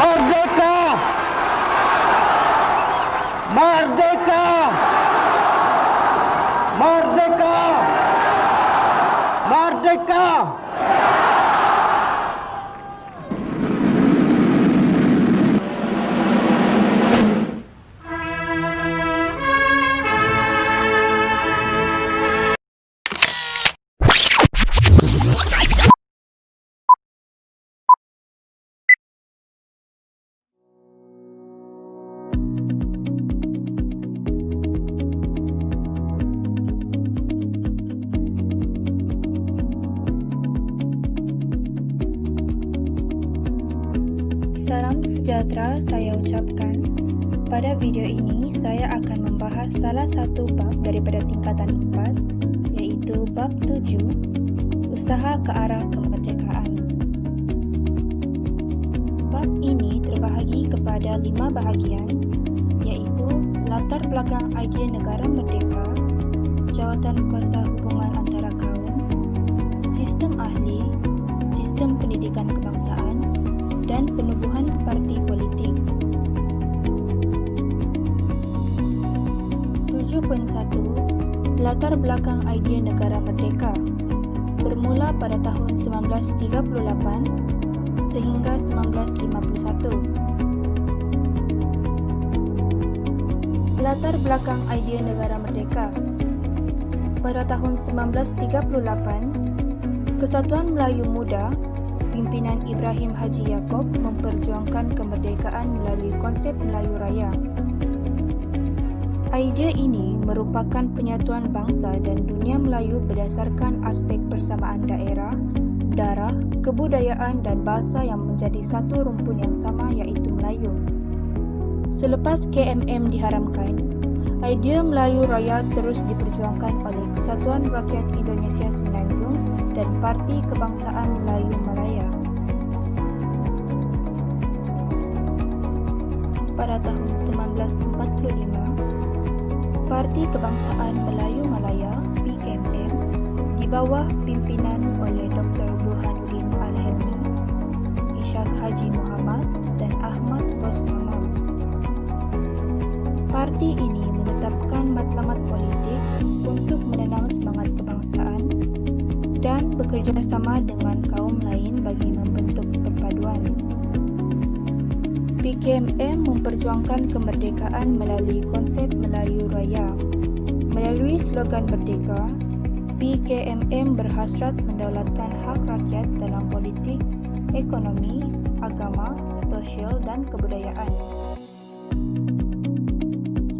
Merdeka! Merdeka! Merdeka! Merdeka! Salam sejahtera saya ucapkan. Pada video ini saya akan membahas salah satu bab daripada tingkatan 4, iaitu bab 7, usaha ke arah kemerdekaan. Bab ini terbahagi kepada 5 bahagian, iaitu latar belakang idea negara merdeka, jawatan kuasa hubungan antara kaum, sistem ahli, sistem pendidikan kebangsaan, dan penubuhan parti politik. 7.1 Latar belakang idea negara merdeka bermula pada tahun 1938 sehingga 1951. Latar belakang idea negara merdeka. Pada tahun 1938, Kesatuan Melayu Muda pimpinan Ibrahim Haji Yaakob memperjuangkan kemerdekaan melalui konsep Melayu Raya. Idea ini merupakan penyatuan bangsa dan dunia Melayu berdasarkan aspek persamaan daerah, darah, kebudayaan dan bahasa yang menjadi satu rumpun yang sama iaitu Melayu. Selepas KMM diharamkan, idea Melayu Raya terus diperjuangkan oleh Kesatuan Rakyat Indonesia Semenanjung dan Parti Kebangsaan Melayu Malaya. Pada tahun 1945, Parti Kebangsaan Melayu Malaya (PKMM) di bawah pimpinan oleh Dr. Burhanuddin Al-Helmi, Ishak Haji Muhammad dan Ahmad Bostamam. Parti ini menetapkan matlamat politik untuk menanam semangat kebangsaan dan bekerjasama dengan kaum lain bagi membentuk perpaduan. PKMM memperjuangkan kemerdekaan melalui konsep Melayu Raya. Melalui slogan Merdeka, PKMM berhasrat mendaulatkan hak rakyat dalam politik, ekonomi, agama, sosial dan kebudayaan.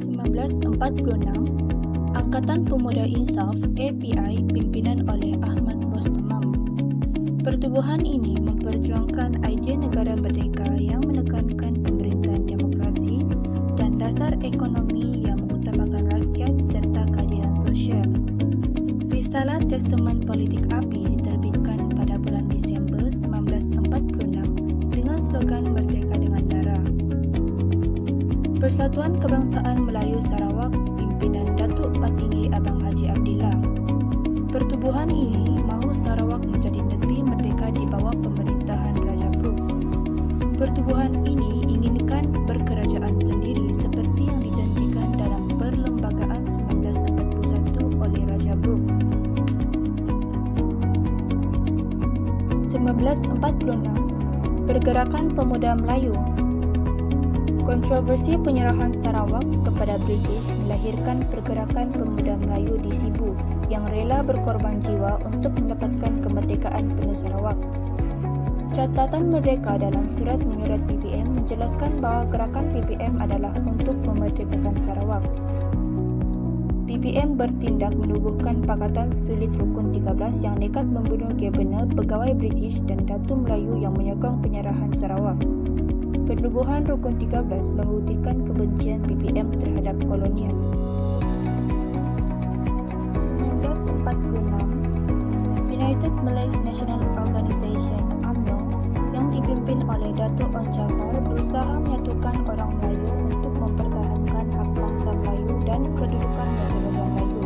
1946, Angkatan Pemuda Insaf API pimpinan oleh Ahmad Bostamam. Pertubuhan ini memperjuangkan idea negara merdeka yang menekankan pemerintahan demokrasi dan dasar ekonomi yang mengutamakan rakyat serta keadilan sosial. Risalah Testament Politik API diterbitkan pada bulan Disember 1946 dengan slogan Merdeka dengan Darah. Persatuan Kebangsaan Melayu Sarawak pimpinan Datuk Patinggi Abang Haji Abdillah. Pertubuhan ini mahu Sarawak menjadi negeri merdeka di bawah pemerintahan Raja Brooke. Pertubuhan ini inginkan berkerajaan sendiri seperti yang dijanjikan dalam Perlembagaan 1941 oleh Raja Brooke. 1946 Pergerakan Pemuda Melayu. Kontroversi penyerahan Sarawak kepada British melahirkan Pergerakan Pemuda Melayu di Sibu yang rela berkorban jiwa untuk mendapatkan kemerdekaan penuh Sarawak. Catatan Merdeka dalam surat menyurat PPM menjelaskan bahawa gerakan PPM adalah untuk memerdekakan Sarawak. PPM bertindak menubuhkan Pakatan Sulit Rukun 13 yang nekat membunuh Governor, pegawai British dan Datu Melayu yang menyokong penyerahan Sarawak. Penubuhan Rukun 13 membuktikan kebencian PPM terhadap kolonial. 1946 United Malays National Organisation (UMNO) yang dipimpin oleh Datuk Onn Jaafar berusaha menyatukan orang Melayu untuk mempertahankan hak bangsa Melayu dan kedudukan raja-raja Melayu.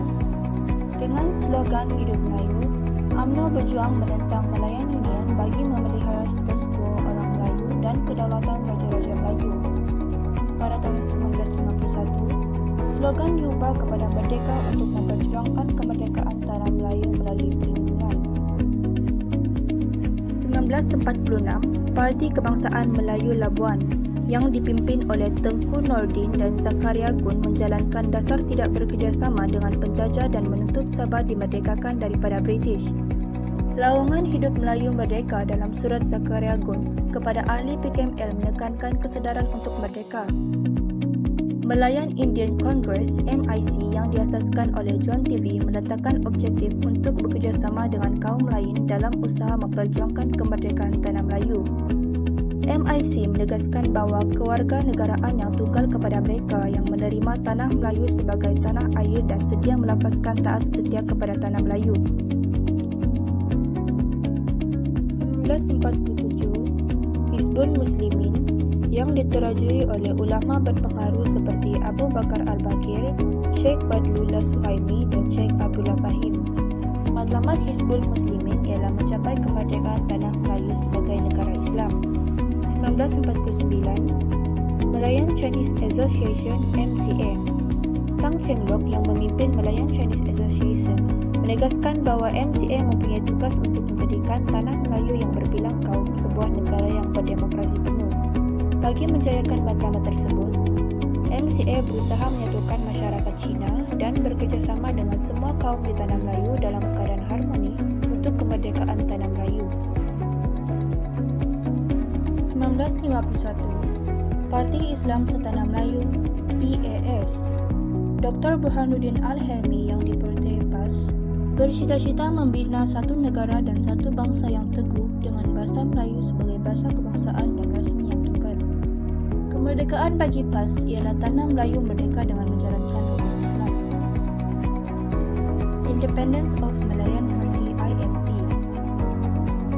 Dengan slogan Hidup Melayu, UMNO berjuang menentang Malayan Union bagi memelihara status quo orang Melayu dan kedaulatan Raja-Raja Melayu. Pada tahun 1951, slogan diubah kepada Merdeka untuk memperjuangkan kemerdekaan tanah Melayu melalui perlindungan. 1946, Parti Kebangsaan Melayu Labuan yang dipimpin oleh Tengku Nordin dan Zakaria Gun menjalankan dasar tidak bekerjasama dengan penjajah dan menuntut Sabah dimerdekakan daripada British. Lawangan Hidup Melayu Merdeka dalam surat Zakaria Gun kepada ahli PKML menekankan kesedaran untuk merdeka. Melayan Indian Congress (MIC) yang diasaskan oleh John TV meletakkan objektif untuk bekerjasama dengan kaum lain dalam usaha memperjuangkan kemerdekaan tanah Melayu. MIC menegaskan bahawa kewarganegaraan yang tunggal kepada mereka yang menerima tanah Melayu sebagai tanah air dan sedia melafazkan taat setia kepada tanah Melayu. 1947, Hizbul Muslimin yang diterajui oleh ulama berpengaruh seperti Abu Bakar Al-Bakir, Sheikh Badrullah Suhaimi dan Sheikh Abdullah Fahim. Matlamat Hizbul Muslimin ialah mencapai kemerdekaan tanah Melayu sebagai negara Islam. 1949, Malayan Chinese Association (MCA). Tang Cheng Lock yang memimpin Malayan Chinese Association menegaskan bahawa MCA mempunyai tugas untuk menjadikan tanah Melayu yang berbilang kaum sebuah negara yang berdemokrasi penuh. Bagi menjayakan matlamat tersebut, MCA berusaha menyatukan masyarakat Cina dan bekerjasama dengan semua kaum di tanah Melayu dalam keadaan harmoni untuk kemerdekaan tanah Melayu. 1951, Parti Islam Setanah Melayu (PAS). Dr. Burhanuddin Al-Helmi yang dipercayai PAS bercita-cita membina satu negara dan satu bangsa yang teguh dengan bahasa Melayu sebagai bahasa kebangsaan dan rasmi yang tunggal. Kemerdekaan bagi PAS ialah tanah Melayu merdeka dengan menjalankan hukum Islam. Independence of Malayan Party (IMP).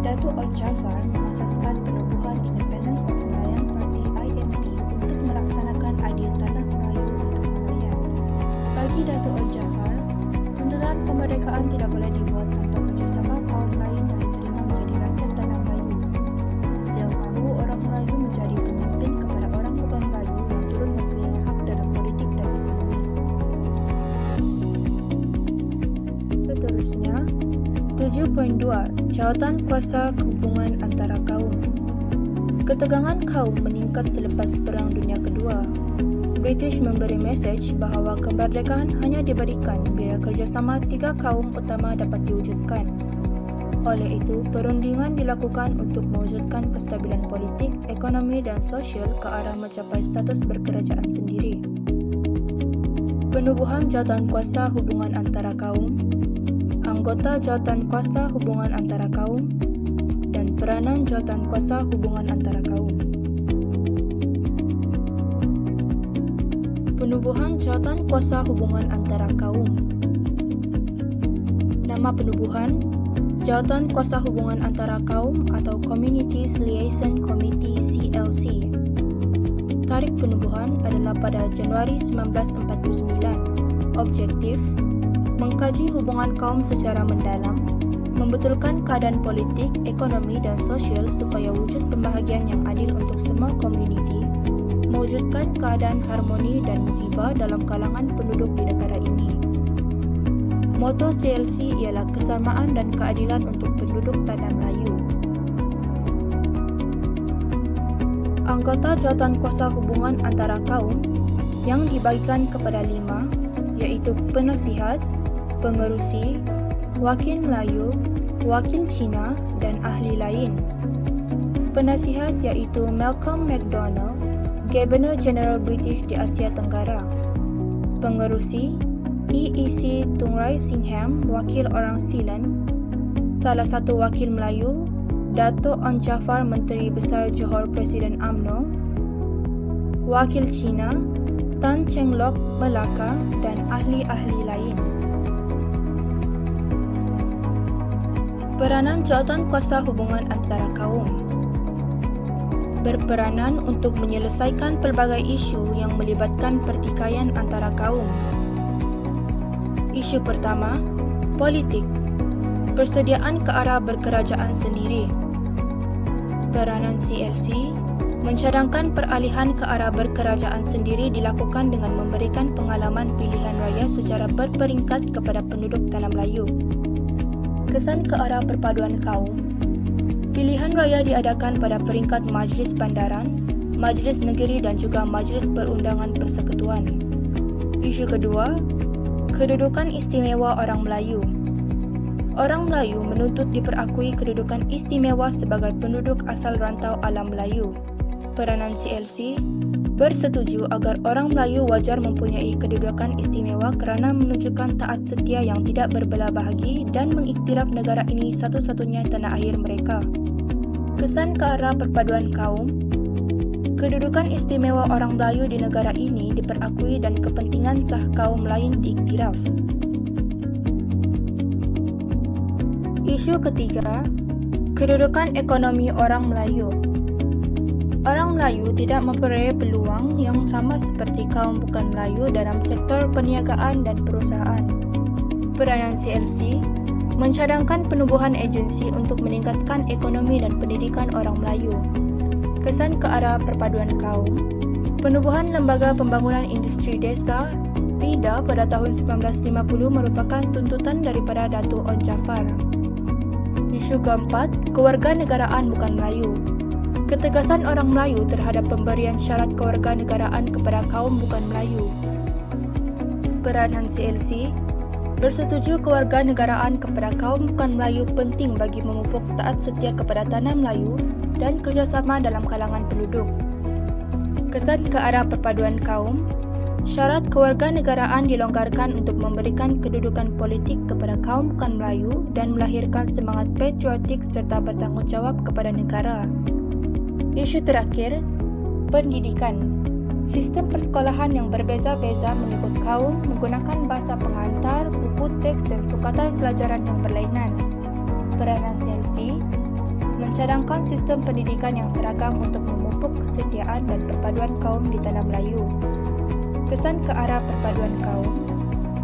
Datuk Ot Jafar mengasaskan penubuhan Independence of Malayan Party (IMP) untuk melaksanakan idea tanah Melayu untuk Malayan. Bagi Datuk Ot Jafar, tuntutan kemerdekaan tidak boleh dibuat tanpa kerjasama kaum lain yang diterima menjadi rakyat tanah Melayu. Beliau mahu orang Melayu menjadi pemimpin kepada orang bukan Melayu yang turut mempunyai hak dalam politik dan ekonomi. Seterusnya, 7.2 Jawatan Kuasa Hubungan Antara Kaum. Ketegangan kaum meningkat selepas Perang Dunia Kedua. British memberi mesej bahawa kemerdekaan hanya diberikan bila kerjasama tiga kaum utama dapat diwujudkan. Oleh itu, perundingan dilakukan untuk mewujudkan kestabilan politik, ekonomi dan sosial ke arah mencapai status berkerajaan sendiri. Penubuhan Jawatan Kuasa Hubungan Antara Kaum, anggota Jawatan Kuasa Hubungan Antara Kaum, dan peranan Jawatan Kuasa Hubungan Antara Kaum. Penubuhan Jawatan Kuasa Hubungan Antara Kaum. Nama penubuhan Jawatan Kuasa Hubungan Antara Kaum atau Communities Liaison Committee (CLC). Tarikh penubuhan adalah pada Januari 1949. Objektif: mengkaji hubungan kaum secara mendalam, membetulkan keadaan politik, ekonomi dan sosial supaya wujud pembahagian yang adil untuk semua komuniti, mewujudkan keadaan harmoni dan muhibah dalam kalangan penduduk di negara ini. Moto CLC ialah kesamaan dan keadilan untuk penduduk tanah Melayu. Anggota Jawatan Kuasa Hubungan Antara Kaum yang dibagikan kepada 5, iaitu penasihat, pengerusi, wakil Melayu, wakil Cina dan ahli lain. Penasihat iaitu Malcolm McDonald, Governor General British di Asia Tenggara. Pengerusi EEC Tung Rai Singham, wakil orang Sealand. Salah satu wakil Melayu, Dato' Ot Jafar, Menteri Besar Johor Presiden UMNO. Wakil Cina, Tan Cheng Lock, Melaka dan ahli-ahli lain. Peranan Jawatan Kuasa Hubungan Antara Kaum. Berperanan untuk menyelesaikan pelbagai isu yang melibatkan pertikaian antara kaum. Isu pertama, politik. Persediaan ke arah berkerajaan sendiri. Peranan CLC Mencadangkan peralihan ke arah berkerajaan sendiri dilakukan dengan memberikan pengalaman pilihan raya secara berperingkat kepada penduduk tanah Melayu. Kesan ke arah perpaduan kaum. Pilihan raya diadakan pada peringkat Majlis Bandaran, Majlis Negeri dan juga Majlis Perundangan Persekutuan. Isu kedua, kedudukan istimewa orang Melayu. Orang Melayu menuntut diperakui kedudukan istimewa sebagai penduduk asal rantau alam Melayu. Peranan CLC bersetuju agar orang Melayu wajar mempunyai kedudukan istimewa kerana menunjukkan taat setia yang tidak berbelah bahagi dan mengiktiraf negara ini satu-satunya tanah air mereka. Kesan ke arah perpaduan kaum. Kedudukan istimewa orang Melayu di negara ini diperakui dan kepentingan sah kaum lain diiktiraf. Isu ketiga, kedudukan ekonomi orang Melayu. Orang Melayu tidak memperoleh peluang yang sama seperti kaum bukan Melayu dalam sektor perniagaan dan perusahaan. Peranan CLC mencadangkan penubuhan agensi untuk meningkatkan ekonomi dan pendidikan orang Melayu. Kesan ke arah perpaduan kaum. Penubuhan Lembaga Pembangunan Industri Desa (LIDA) pada tahun 1950 merupakan tuntutan daripada Datuk On Jaafar. Isu keempat, kewarganegaraan bukan Melayu. Ketegasan orang Melayu terhadap pemberian syarat kewarganegaraan kepada kaum bukan Melayu. Peranan CLC bersetuju kewarganegaraan kepada kaum bukan Melayu penting bagi memupuk taat setia kepada tanah Melayu dan kerjasama dalam kalangan penduduk. Kesan ke arah perpaduan kaum. Syarat kewarganegaraan dilonggarkan untuk memberikan kedudukan politik kepada kaum bukan Melayu dan melahirkan semangat patriotik serta bertanggungjawab kepada negara. Isu terakhir, pendidikan. Sistem persekolahan yang berbeza-beza mengikut kaum menggunakan bahasa pengantar, buku teks dan sukatan pelajaran yang berlainan. Peranan CLC mencadangkan sistem pendidikan yang seragam untuk memupuk kesetiaan dan perpaduan kaum di tanah Melayu. Kesan ke arah perpaduan kaum.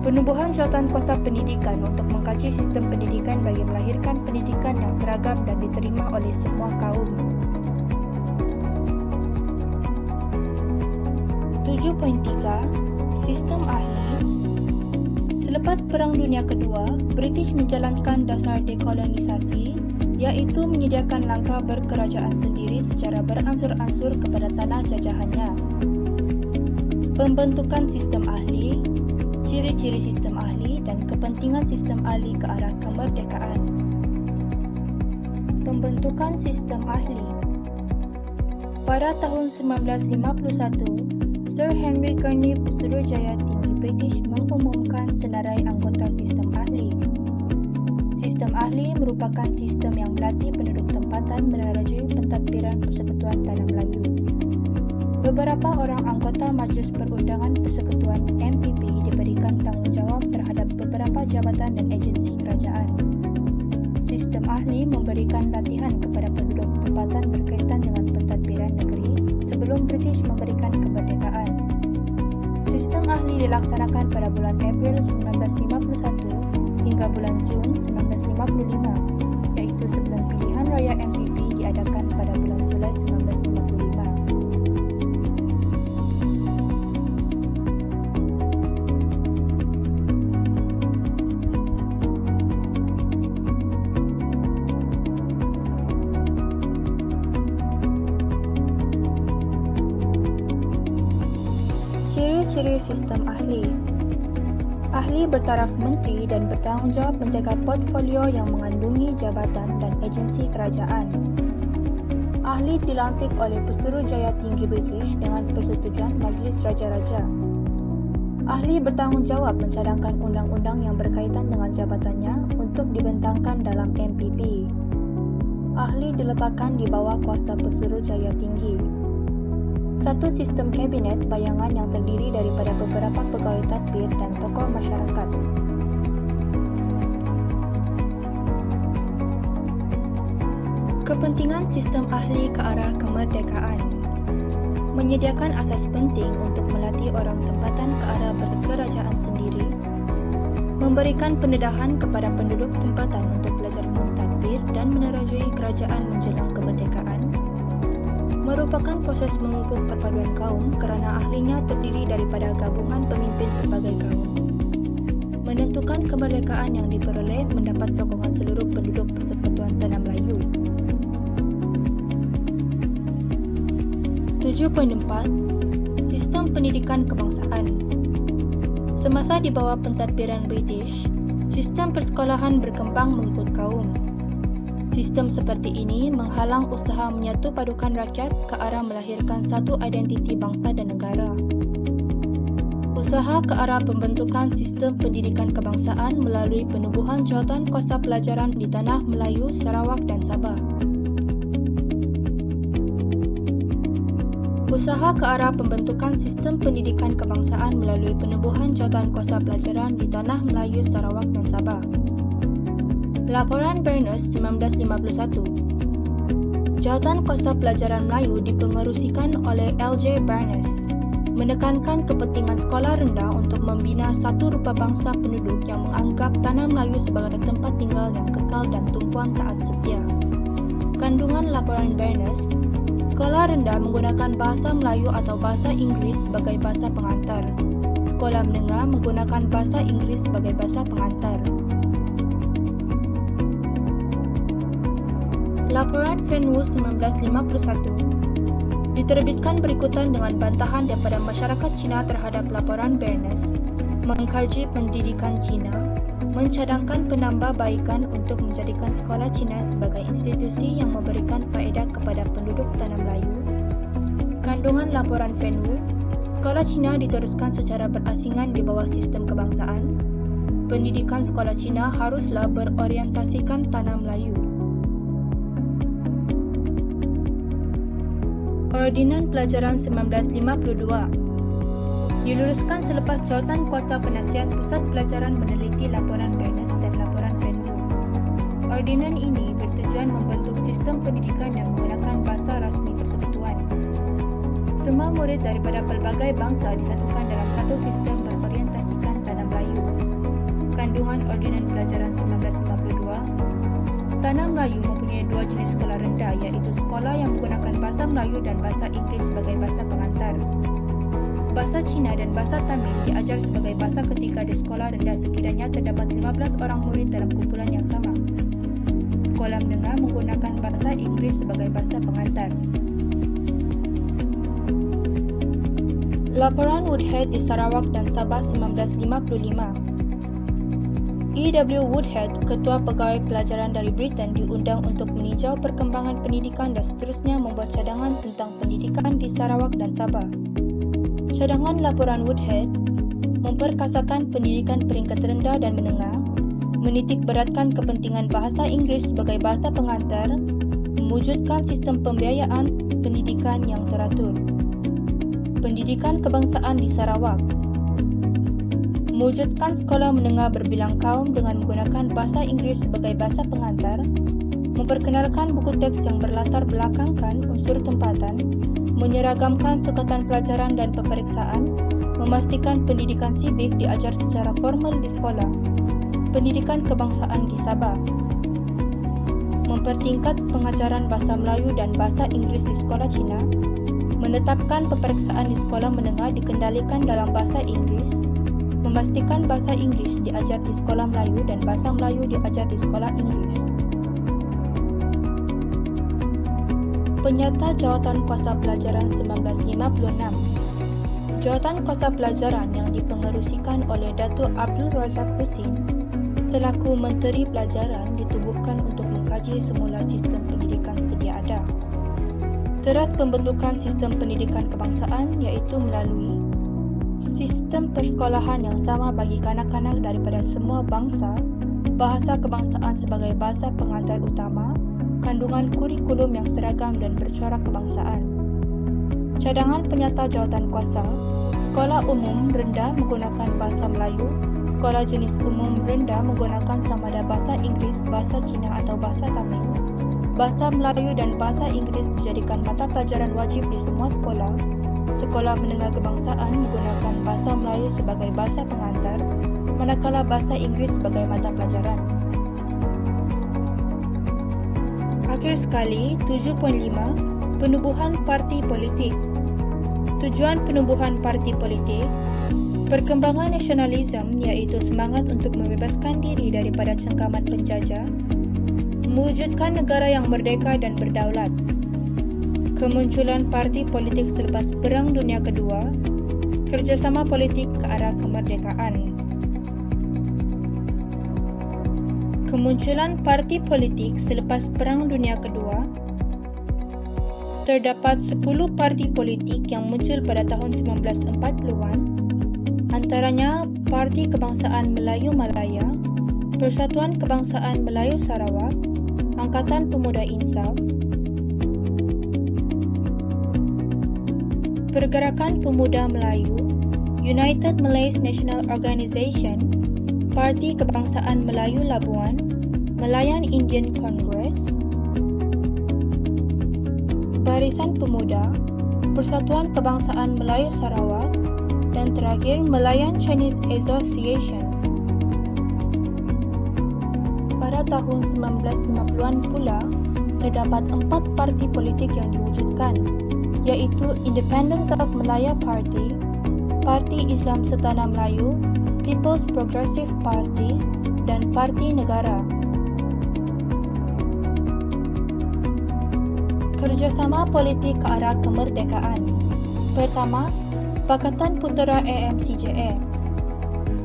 Penubuhan jawatankuasa pendidikan untuk mengkaji sistem pendidikan bagi melahirkan pendidikan yang seragam dan diterima oleh semua kaum. 7.3 Sistem ahli. Selepas Perang Dunia Kedua, British menjalankan dasar dekolonisasi, iaitu menyediakan langkah berkerajaan sendiri secara beransur-ansur kepada tanah jajahannya. Pembentukan sistem ahli, ciri-ciri sistem ahli dan kepentingan sistem ahli ke arah kemerdekaan. Pembentukan sistem ahli. Pada tahun 1951, Sir Henry Gurney Putrajaya Tinggi British mengumumkan senarai anggota sistem ahli. Sistem ahli merupakan sistem yang melatih penduduk tempatan menerajui pentadbiran Persekutuan Tanah Melayu. Beberapa orang anggota Majlis Perundangan Persekutuan MPP diberikan tanggungjawab terhadap beberapa jabatan dan agensi kerajaan. Sistem ahli memberikan latihan kepada penduduk tempatan berkaitan dengan pentadbiran negeri sebelum British memberikan kemerdekaan. Sistem ahli dilaksanakan pada bulan April 1951 hingga bulan Jun 1955, iaitu sebelum pilihan raya MPP diadakan pada bulan Julai 1955. Ciri-ciri sistem ahli. Ahli bertaraf menteri dan bertanggungjawab menjaga portfolio yang mengandungi jabatan dan agensi kerajaan. Ahli dilantik oleh Putrajaya Tinggi British dengan persetujuan Majlis Raja-Raja. Ahli bertanggungjawab mencadangkan undang-undang yang berkaitan dengan jabatannya untuk dibentangkan dalam MPP. Ahli diletakkan di bawah kuasa Putrajaya Tinggi. Satu sistem kabinet bayangan yang terdiri daripada beberapa pegawai tadbir dan tokoh masyarakat. Kepentingan sistem ahli ke arah kemerdekaan. Menyediakan asas penting untuk melatih orang tempatan ke arah berkerajaan sendiri. Memberikan pendedahan kepada penduduk tempatan untuk belajar mentadbir dan menerajui kerajaan menjelang kemerdekaan. merupakan proses memupuk perpaduan kaum kerana ahlinya terdiri daripada gabungan pemimpin pelbagai kaum. Menentukan kemerdekaan yang diperoleh mendapat sokongan seluruh penduduk Persekutuan Tanah Melayu. 7.4 Sistem pendidikan kebangsaan. Semasa di bawah pentadbiran British, sistem persekolahan berkembang mengikut kaum. Sistem seperti ini menghalang usaha menyatu padukan rakyat ke arah melahirkan satu identiti bangsa dan negara. Usaha ke arah pembentukan sistem pendidikan kebangsaan melalui penubuhan jawatan kuasa pelajaran di Tanah Melayu, Sarawak dan Sabah. Usaha ke arah pembentukan sistem pendidikan kebangsaan melalui penubuhan jawatan kuasa pelajaran di Tanah Melayu, Sarawak dan Sabah. Laporan Barnes 1951. Jawatan Kuasa Pelajaran Melayu dipengerusikan oleh L.J. Barnes, menekankan kepentingan sekolah rendah untuk membina satu rupa bangsa penduduk yang menganggap Tanah Melayu sebagai tempat tinggal yang kekal dan tumpuan taat setia. Kandungan laporan Barnes, sekolah rendah menggunakan bahasa Melayu atau bahasa Inggeris sebagai bahasa pengantar. Sekolah menengah menggunakan bahasa Inggeris sebagai bahasa pengantar. Laporan Venue 1951 diterbitkan berikutan dengan bantahan daripada masyarakat Cina terhadap laporan Barnes, mengkaji pendidikan Cina, mencadangkan penambahbaikan untuk menjadikan sekolah Cina sebagai institusi yang memberikan faedah kepada penduduk Tanah Melayu. Kandungan laporan Venue, sekolah Cina diteruskan secara berasingan di bawah sistem kebangsaan. Pendidikan sekolah Cina haruslah berorientasikan Tanah Melayu. Ordinan Pelajaran 1952 diluluskan selepas jawatan kuasa penasihat Pusat Pelajaran meneliti laporan Barnes dan laporan Venue. Ordinan ini bertujuan membentuk sistem pendidikan yang menggunakan bahasa rasmi persekutuan. Semua murid daripada pelbagai bangsa disatukan dalam satu sistem berorientasikan Tanah Melayu. Kandungan Ordinan Pelajaran 1952, Tanah Melayu mempunyai dua jenis sekolah rendah, iaitu sekolah yang menggunakan bahasa Melayu dan bahasa Inggeris sebagai bahasa pengantar. Bahasa Cina dan bahasa Tamil diajar sebagai bahasa ketiga di sekolah rendah sekiranya terdapat 15 orang murid dalam kumpulan yang sama. Sekolah menengah menggunakan bahasa Inggeris sebagai bahasa pengantar. Laporan Woodhead di Sarawak dan Sabah 1955. E.W. Woodhead, Ketua Pegawai Pelajaran dari Britain, diundang untuk meninjau perkembangan pendidikan dan seterusnya membuat cadangan tentang pendidikan di Sarawak dan Sabah. Cadangan laporan Woodhead memperkasakan pendidikan peringkat rendah dan menengah, menitik beratkan kepentingan bahasa Inggeris sebagai bahasa pengantar, mewujudkan sistem pembiayaan pendidikan yang teratur. Pendidikan kebangsaan di Sarawak, mewujudkan sekolah menengah berbilang kaum dengan menggunakan bahasa Inggeris sebagai bahasa pengantar, memperkenalkan buku teks yang berlatar belakangkan unsur tempatan, menyeragamkan sukatan pelajaran dan peperiksaan, memastikan pendidikan sivik diajar secara formal di sekolah. Pendidikan kebangsaan di Sabah, mempertingkat pengajaran bahasa Melayu dan bahasa Inggeris di sekolah Cina, menetapkan peperiksaan di sekolah menengah dikendalikan dalam bahasa Inggeris, memastikan bahasa Inggeris diajar di sekolah Melayu dan bahasa Melayu diajar di sekolah Inggeris. Penyata Jawatan Kuasa Pelajaran 1956. Jawatan Kuasa Pelajaran yang dipengerusikan oleh Datuk Abdul Razak Husin selaku Menteri Pelajaran ditubuhkan untuk mengkaji semula sistem pendidikan sedia ada. Teras pembentukan sistem pendidikan kebangsaan iaitu melalui sistem persekolahan yang sama bagi kanak-kanak daripada semua bangsa, bahasa kebangsaan sebagai bahasa pengantar utama, kandungan kurikulum yang seragam dan bercorak kebangsaan. Cadangan penyata jawatan kuasa, sekolah umum rendah menggunakan bahasa Melayu, sekolah jenis umum rendah menggunakan samada bahasa Inggeris, bahasa Cina atau bahasa Tamil. Bahasa Melayu dan bahasa Inggeris dijadikan mata pelajaran wajib di semua sekolah. Sekolah menengah kebangsaan menggunakan bahasa Melayu sebagai bahasa pengantar, manakala bahasa Inggeris sebagai mata pelajaran. Akhir sekali, 7.5, Penubuhan parti politik. Tujuan penubuhan parti politik, perkembangan nasionalisme iaitu semangat untuk membebaskan diri daripada cengkaman penjajah, mewujudkan negara yang merdeka dan berdaulat. Kemunculan parti politik selepas Perang Dunia Kedua, kerjasama politik ke arah kemerdekaan. Kemunculan parti politik selepas Perang Dunia Kedua, terdapat 10 parti politik yang muncul pada tahun 1940-an, antaranya Parti Kebangsaan Melayu Malaya, Persatuan Kebangsaan Melayu Sarawak, Angkatan Pemuda Insaf, Pergerakan Pemuda Melayu, United Malays National Organisation, Parti Kebangsaan Melayu Labuan, Malayan Indian Congress, Barisan Pemuda, Persatuan Kebangsaan Melayu Sarawak, dan terakhir Malayan Chinese Association. Pada tahun 1950-an pula, terdapat 4 parti politik yang diwujudkan, iaitu Independence of Malaya Party, Parti Islam Setanah Melayu, People's Progressive Party, dan Parti Negara. Kerjasama politik ke arah kemerdekaan. Pertama, Pakatan Putera AMCJA.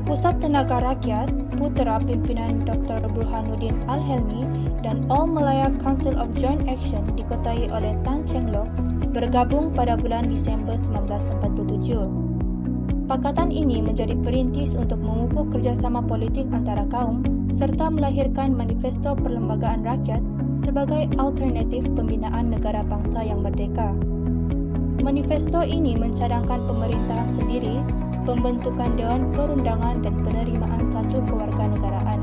Pusat Tenaga Rakyat, Putera pimpinan Dr. Burhanuddin Al-Helmi dan All Malaya Council of Joint Action diketuai oleh Tan Cheng Lock bergabung pada bulan Disember 1947. Pakatan ini menjadi perintis untuk memupuk kerjasama politik antara kaum serta melahirkan Manifesto Perlembagaan Rakyat sebagai alternatif pembinaan negara bangsa yang merdeka. Manifesto ini mencadangkan pemerintahan sendiri, pembentukan Dewan Perundangan dan penerimaan satu kewarganegaraan.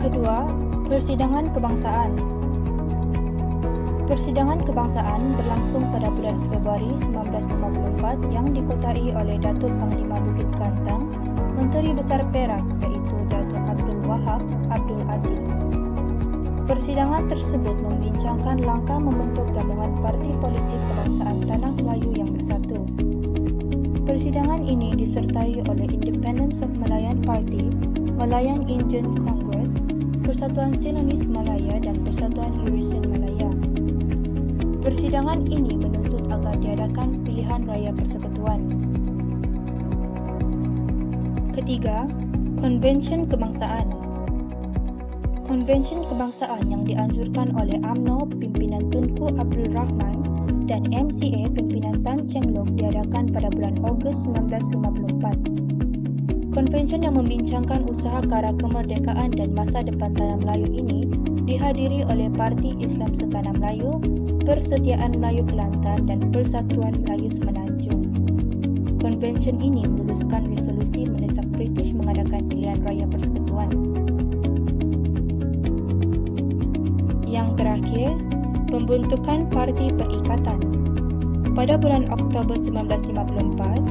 Kedua, Persidangan Kebangsaan. Persidangan kebangsaan berlangsung pada bulan Februari 1954 yang diketuai oleh Datuk Panglima Bukit Kantang, Menteri Besar Perak iaitu Datuk Abdul Wahab Abdul Aziz. Persidangan tersebut membincangkan langkah membentuk gabungan parti politik kebangsaan Tanah Melayu yang bersatu. Persidangan ini disertai oleh Independence of Malayan Party, Malayan Indian Congress, Persatuan Silonis Malaya dan Persatuan Eurasian Malaya. Persidangan ini menuntut agar diadakan pilihan raya persekutuan. Ketiga, Konvensyen Kebangsaan. Konvensyen Kebangsaan yang dianjurkan oleh UMNO pimpinan Tunku Abdul Rahman dan MCA pimpinan Tan Cheng Lock diadakan pada bulan Ogos 1954. Konvensyen yang membincangkan usaha ke arah kemerdekaan dan masa depan Tanah Melayu ini dihadiri oleh Parti Islam Setanah Melayu, Persetiaan Melayu Kelantan dan Persatuan Melayu Semenanjung. Konvensyen ini meluluskan resolusi mendesak British mengadakan pilihan raya persekutuan. Yang terakhir, pembentukan Parti Perikatan. Pada bulan Oktober 1954,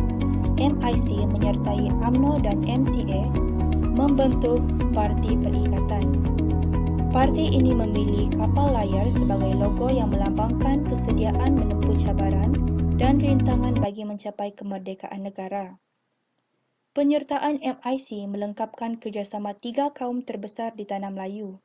MIC menyertai UMNO dan MCA membentuk Parti Perikatan. Parti ini memilih kapal layar sebagai logo yang melambangkan kesediaan menempuh cabaran dan rintangan bagi mencapai kemerdekaan negara. Penyertaan MIC melengkapkan kerjasama 3 kaum terbesar di Tanah Melayu,